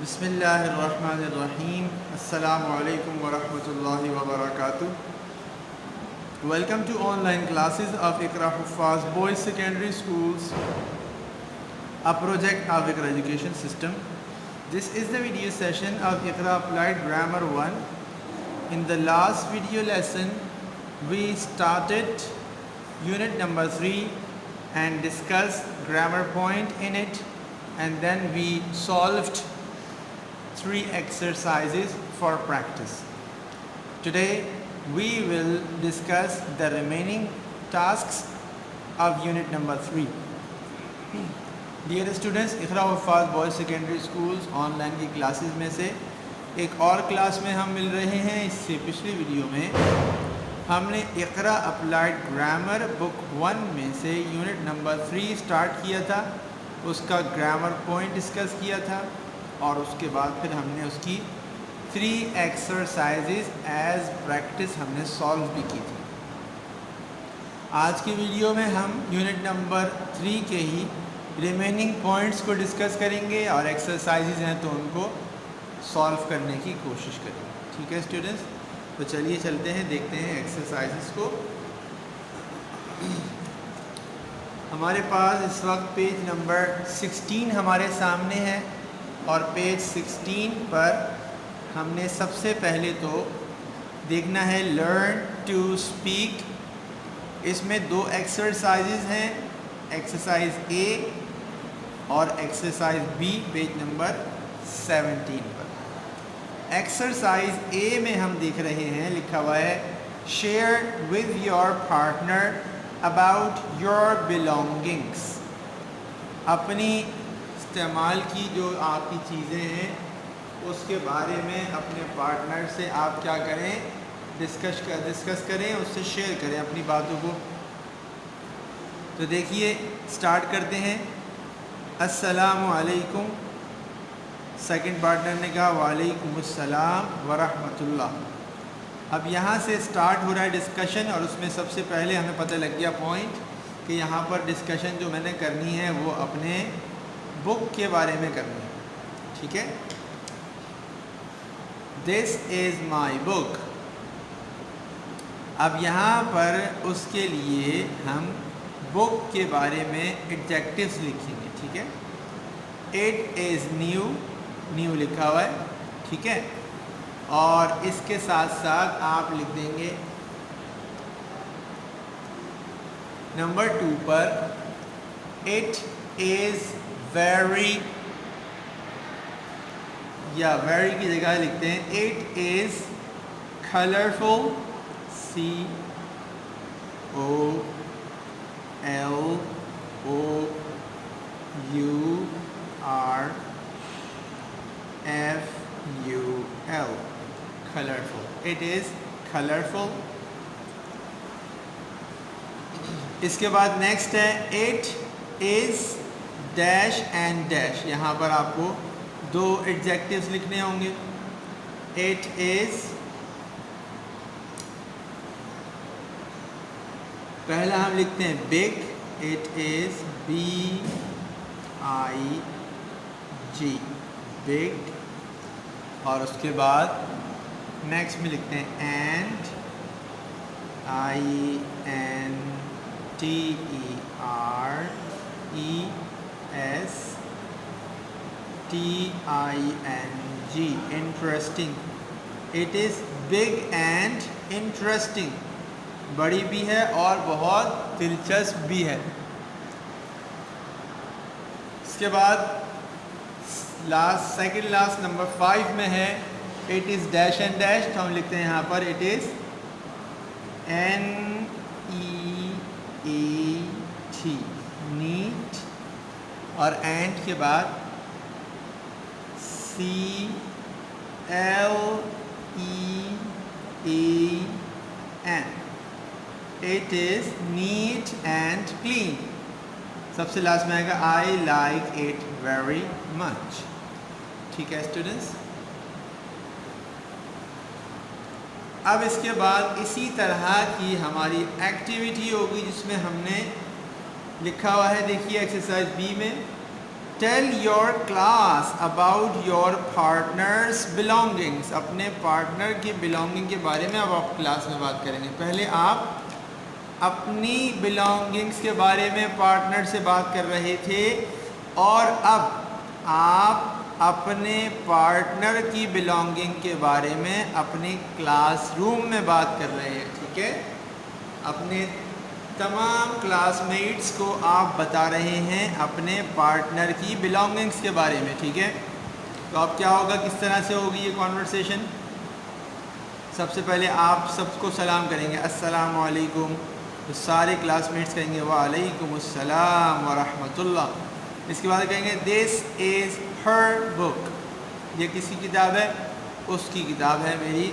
बिस्मिल्लाहिर्रहमानिर्रहीम। अस्सलामु अलैकुम वरहमतुल्लाहि वबरकातुह। Welcome to online classes of Iqra Huffaz Boys Secondary Schools, a project of Iqra Education System. This is the video session of Iqra Applied Grammar 1. In the last video lesson, we started unit number 3 and discussed grammar point in it, and then we solved 3 exercises for practice. Today we will discuss the remaining tasks of unit number 3. Dear students, Iqra Huffaz boys secondary schools online की classes में से एक और class में हम मिल रहे हैं। इससे पिछली वीडियो में हमने इक़रा अप्लाइड ग्रामर बुक 1 में से यूनिट नंबर 3 स्टार्ट किया था, उसका ग्रामर पॉइंट डिस्कस किया था और उसके बाद फिर हमने उसकी 3 एक्सरसाइजेज एज प्रैक्टिस हमने सॉल्व भी की थी। आज की वीडियो में हम यूनिट नंबर 3 के ही रिमेनिंग पॉइंट्स को डिस्कस करेंगे और एक्सरसाइजेज हैं तो उनको सॉल्व करने की कोशिश करेंगे। ठीक है स्टूडेंट्स, तो चलिए चलते हैं, देखते हैं एक्सरसाइजेज को। हमारे पास इस वक्त पेज नंबर 16 हमारे सामने है और पेज 16 पर हमने सबसे पहले तो देखना है लर्न टू स्पीक। इसमें 2 एक्सरसाइजेज हैं, एक्सरसाइज ए और एक्सरसाइज बी, पेज नंबर 17 पर। एक्सरसाइज ए में हम देख रहे हैं, लिखा हुआ है share with your partner about your belongings. अपनी इस्तेमाल की जो आपकी चीज़ें हैं उसके बारे में अपने पार्टनर से आप क्या करें, डिस्कस करें, उससे शेयर करें अपनी बातों को। तो देखिए स्टार्ट करते हैं। अस्सलामु अलैकुम। सेकंड पार्टनर ने कहा वालेकुम अस्सलाम व रहमतुल्लाह। अब यहाँ से स्टार्ट हो रहा है डिस्कशन और उसमें सबसे पहले हमें पता लग गया पॉइंट कि यहाँ पर डिस्कशन जो मैंने करनी है वो अपने बुक के बारे में करनी है। ठीक है, दिस इज़ माई बुक। अब यहाँ पर उसके लिए हम बुक के बारे में एडजेक्टिव्स लिखेंगे। ठीक है, इट इज़ न्यू, न्यू लिखा हुआ है। ठीक है, और इसके साथ साथ आप लिख देंगे नंबर 2 पर इट इज़ वेरी, या वेरी की जगह लिखते हैं it is colourful, COLORFUL, colourful. It is colourful. इसके बाद नेक्स्ट है it is dash and dash. यहाँ पर आपको 2 एडजेक्टिव्स लिखने होंगे। इट इज़, पहला हम लिखते हैं big, it is BIG, big. और उसके बाद नेक्स्ट में लिखते हैं and, INTERESTING, interesting. It is big and interesting, बड़ी भी है और बहुत दिलचस्प भी है। इसके बाद सेकंड लास्ट नंबर 5 में है it is dash and dash. तो हम लिखते हैं यहाँ पर इट इज़ NEAT, नीट, और एंड के बाद CLEAN, it is neat and clean. सबसे लास्ट में आएगा I like it very much. ठीक है स्टूडेंट्स, अब इसके बाद इसी तरह की हमारी एक्टिविटी होगी जिसमें हमने लिखा हुआ है, देखिए एक्सरसाइज बी में tell your class about your partners belongings. अपने पार्टनर की बिलोंगिंग के बारे में अब आप क्लास में बात करेंगे। पहले आप अपनी बिलोंगिंग्स के बारे में पार्टनर से बात कर रहे थे और अब आप अपने पार्टनर की बिलोंगिंग के बारे में अपने क्लासरूम में बात कर रहे हैं। ठीक है, अपने तमाम क्लासमेट्स को आप बता रहे हैं अपने पार्टनर की बिलोंगिंग्स के बारे में। ठीक है, तो अब क्या होगा, किस तरह से होगी ये कॉन्वर्सेशन। सबसे पहले आप सबको सलाम करेंगे, अस्सलाम वालेकुम। तो सारे क्लासमेट्स कहेंगे वालेकुम अस्सलाम व रहमतुल्लाह। इसके बाद कहेंगे दिस इज़ हर बुक। ये किसकी किताब है? उसकी किताब है, मेरी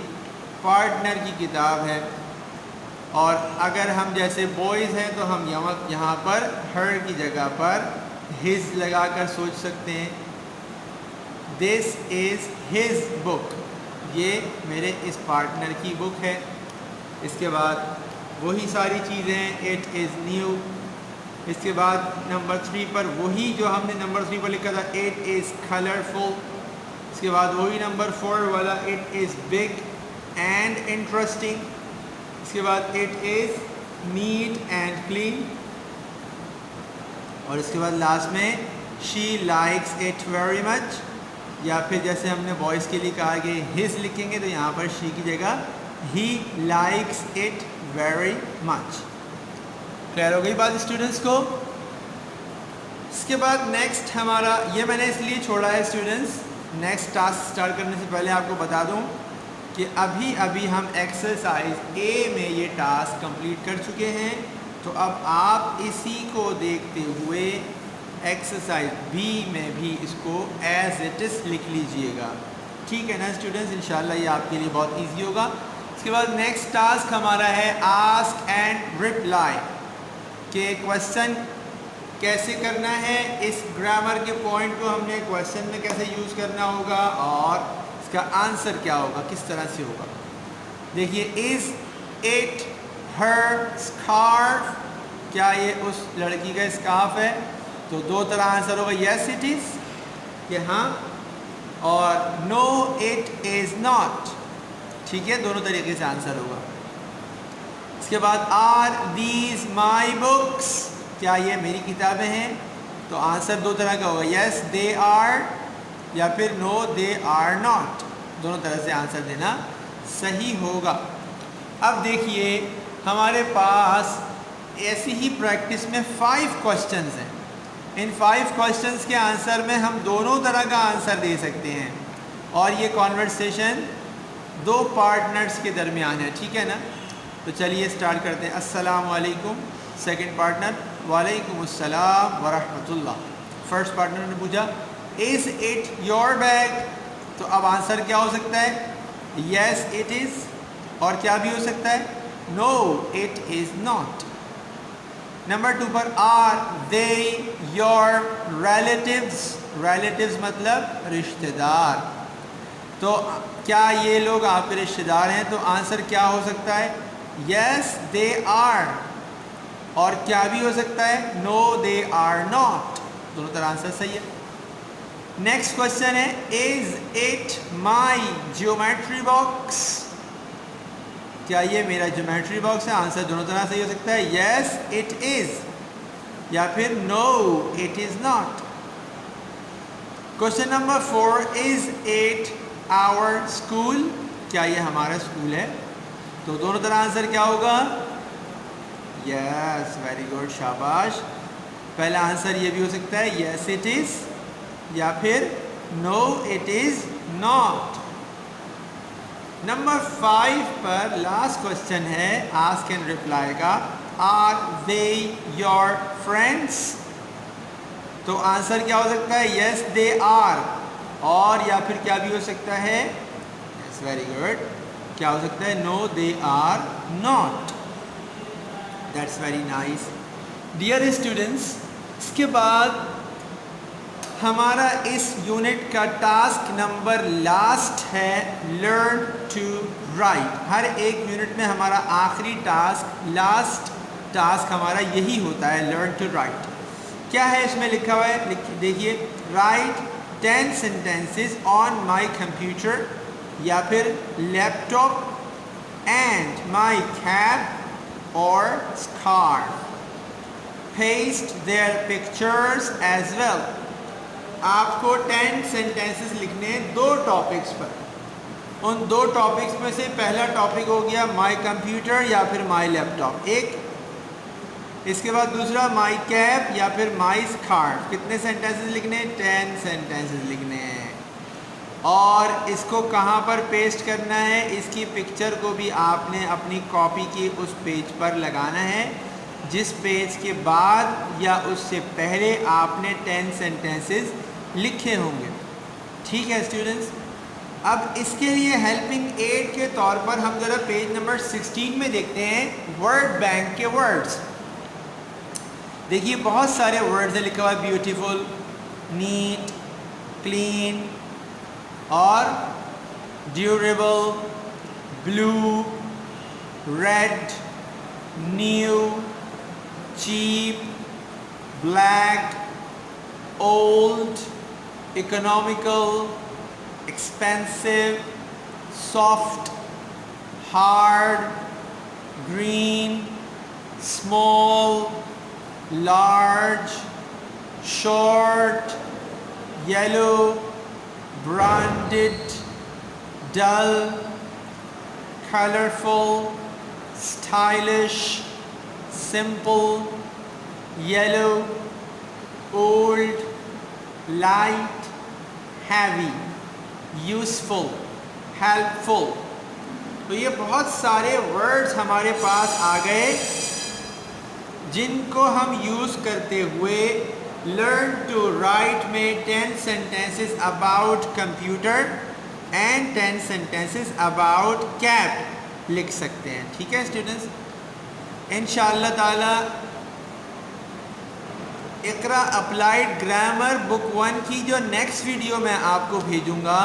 पार्टनर की किताब है। और अगर हम जैसे बॉयज़ हैं तो हम यहाँ पर हर की जगह पर हिज लगाकर सोच सकते हैं। दिस इज़ हिज बुक, ये मेरे इस पार्टनर की बुक है। इसके बाद वही सारी चीज़ें, इट इज़ न्यू। इसके बाद नंबर 3 पर वही जो हमने नंबर 3 पर लिखा था, इट इज़ कलरफुल। इसके बाद वही नंबर 4 वाला, it is big and interesting. इसके बाद it is neat and clean. और इसके बाद लास्ट में she likes it very much. या फिर जैसे हमने बॉयज़ के लिए कहा कि हिज लिखेंगे तो यहाँ पर शी की जगह he likes it very much. Clear हो गई बात स्टूडेंट्स को। इसके बाद नेक्स्ट हमारा, ये मैंने इसलिए छोड़ा है स्टूडेंट्स, नेक्स्ट टास्क स्टार्ट करने से पहले आपको बता दूं कि अभी अभी हम एक्सरसाइज ए में ये टास्क कंप्लीट कर चुके हैं। तो अब आप इसी को देखते हुए एक्सरसाइज बी में भी इसको एज इट इज़ लिख लीजिएगा। ठीक है ना स्टूडेंट्स, इंशाल्लाह ये आपके लिए बहुत ईजी होगा। इसके बाद नेक्स्ट टास्क हमारा है आस्क एंड रिप्लाई, कि क्वेश्चन कैसे करना है, इस ग्रामर के पॉइंट को हमने क्वेश्चन में कैसे यूज़ करना होगा और इसका आंसर क्या होगा, किस तरह से होगा। देखिए, इज़ इट हर स्कार्फ, क्या ये उस लड़की का स्कार्फ है? तो दो तरह आंसर होगा, येस इट इज़, कि हाँ, और नो इट इज़ नॉट। ठीक है, दोनों तरीके से आंसर होगा। इसके बाद आर दीज माई बुक्स, क्या ये मेरी किताबें हैं? तो आंसर दो तरह का होगा, येस दे आर या फिर नो दे आर नॉट। दोनों तरह से आंसर देना सही होगा। अब देखिए, हमारे पास ऐसी ही प्रैक्टिस में 5 क्वेश्चंस हैं। इन 5 क्वेश्चंस के आंसर में हम दोनों तरह का आंसर दे सकते हैं और ये कॉन्वर्सेशन 2 पार्टनर्स के दरमियान है। ठीक है ना, तो चलिए स्टार्ट करते हैं। अस्सलाम वालेकुम। सेकंड पार्टनर, वालेकुम अस्सलाम व रहमतुल्लाह। फर्स्ट पार्टनर ने पूछा इज़ इट योर बैग? तो अब आंसर क्या हो सकता है? येस इट इज़, और क्या भी हो सकता है? No it is not. Number 2 पर are they your relatives? Relatives मतलब रिश्तेदार। तो क्या ये लोग आपके रिश्तेदार हैं? तो आंसर क्या हो सकता है? येस दे आर, और क्या भी हो सकता है? No they are not. दोनों तरह आंसर सही है। नेक्स्ट क्वेश्चन है is it my geometry box? क्या ये मेरा ज्योमेट्री बॉक्स है? आंसर दोनों तरह सही हो सकता है, येस इट इज या फिर no it is not. Question number 4 is it our school? क्या ये हमारा स्कूल है? तो दोनों तरह आंसर क्या होगा? यस, वेरी गुड, शाबाश। पहला आंसर ये भी हो सकता है, यस इट इज या फिर no it is not. Number 5 पर लास्ट क्वेश्चन है आस्क एंड रिप्लाई का, आर दे योर फ्रेंड्स? तो आंसर क्या हो सकता है? यस दे आर, और या फिर क्या भी हो सकता है? यस, वेरी गुड, क्या हो सकता है? No they are not. That's very nice. Dear students, इसके बाद हमारा इस यूनिट का टास्क नंबर लास्ट है लर्न टू राइट। हर एक यूनिट में हमारा आखिरी टास्क, लास्ट टास्क हमारा यही होता है, लर्न टू राइट। क्या है इसमें लिखा हुआ है, देखिए, write 10 sentences on my computer या फिर लैपटॉप एंड माई कैप और scarf, paste their pictures as well. आपको 10 सेंटेंसेस लिखने हैं 2 टॉपिक्स पर। उन 2 टॉपिक्स में से पहला टॉपिक हो गया माई कंप्यूटर या फिर माई लैपटॉप एक, इसके बाद दूसरा माई कैप या फिर माई स्कार्फ। कितने सेंटेंसेस लिखने हैं? 10 सेंटेंसेस लिखने हैं। और इसको कहाँ पर पेस्ट करना है? इसकी पिक्चर को भी आपने अपनी कॉपी की उस पेज पर लगाना है जिस पेज के बाद या उससे पहले आपने 10 सेंटेंसेस लिखे होंगे। ठीक है स्टूडेंट्स, अब इसके लिए हेल्पिंग एड के तौर पर हम ज़रा पेज नंबर 16 में देखते हैं वर्ड बैंक के वर्ड्स। देखिए बहुत सारे वर्ड्स हैं लिखा हुआ है, ब्यूटीफुल, नीट, क्लीन और durable, blue, red, new, cheap, black, old, economical, expensive, soft, hard, green, small, large, short, yellow, branded, dull, colorful, stylish, simple, yellow, old, light, heavy, useful, helpful. तो ये बहुत सारे words हमारे पास आ गए जिनको हम use करते हुए लर्न टू राइट में 10 sentences about computer and 10 sentences about cap लिख सकते हैं। ठीक है स्टूडेंट्स, इंशाअल्लाह ताला इकरा अप्लाइड ग्रामर बुक 1 की जो नेक्स्ट वीडियो मैं आपको भेजूंगा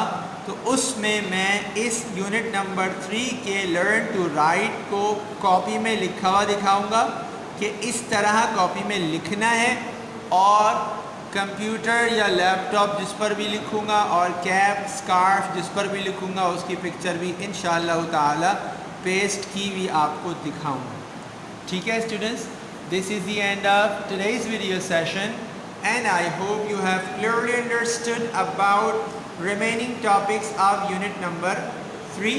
तो उसमें मैं इस यूनिट नंबर 3 के लर्न टू राइट को कॉपी में लिखा हुआ दिखाऊंगा कि इस तरह कॉपी में लिखना है, और कंप्यूटर या लैपटॉप जिस पर भी लिखूंगा और कैप स्कार्फ जिस पर भी लिखूंगा उसकी पिक्चर भी इंशाअल्लाह ताला पेस्ट की भी आपको दिखाऊंगा। ठीक है students, this is the end of today's video session and I hope you have clearly understood about remaining topics of unit number 3।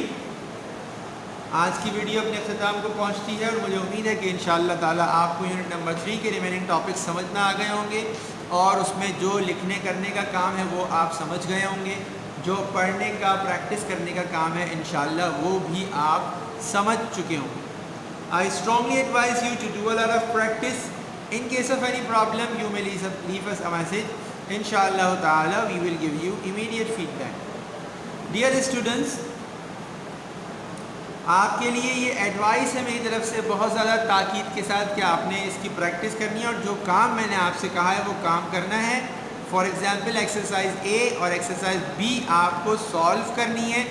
आज की वीडियो अपने अख्ताम को पहुंचती है और मुझे उम्मीद है कि इंशाअल्लाह ताला आपको यूनिट नंबर 3 के रिमेनिंग टॉपिक्स समझ में आ गए होंगे और उसमें जो लिखने करने का काम है वो आप समझ गए होंगे, जो पढ़ने का प्रैक्टिस करने का काम है इंशाअल्लाह वो भी आप समझ चुके होंगे। I strongly advise you to do a lot of practice. In case of any problem, you may leave us a message. Inshallah ta'ala, we will give you immediate feedback. Dear students, आपके लिए ये advice है मेरी तरफ से बहुत ज़्यादा ताकीद के साथ कि आपने इसकी प्रैक्टिस करनी है और जो काम मैंने आपसे कहा है वो काम करना है। फॉर एग्ज़ाम्पल एक्सरसाइज ए और एक्सरसाइज बी आपको सॉल्व करनी है,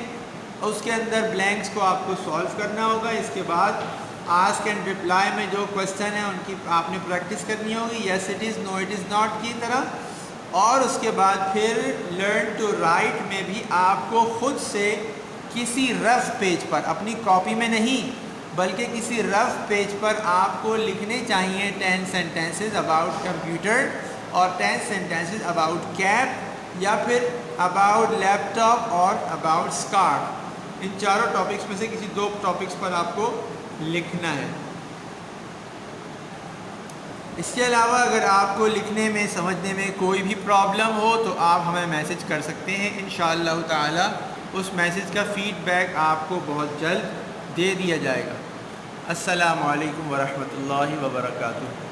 उसके अंदर ब्लैंक्स को आपको सॉल्व करना होगा। इसके बाद आस्क एंड रिप्लाई में जो क्वेश्चन है उनकी आपने प्रैक्टिस करनी होगी, yes it is, no it is not की तरह। और उसके बाद फिर लर्न टू राइट में भी आपको ख़ुद से किसी रफ पेज पर, अपनी कॉपी में नहीं बल्कि किसी रफ पेज पर आपको लिखने चाहिए 10 सेंटेंसेस अबाउट कंप्यूटर और 10 सेंटेंसेस अबाउट कैप या फिर अबाउट लैपटॉप और अबाउट स्कार्फ। इन चारों टॉपिक्स में से किसी 2 टॉपिक्स पर आपको लिखना है। इसके अलावा अगर आपको लिखने में समझने में कोई भी प्रॉब्लम हो तो आप हमें मैसेज कर सकते हैं। इंशाअल्लाह ताला उस मैसेज का फ़ीडबैक आपको बहुत जल्द दे दिया जाएगा। अस्सलामु अलैकुम वरहमतुल्लाहि वबरकातुहू।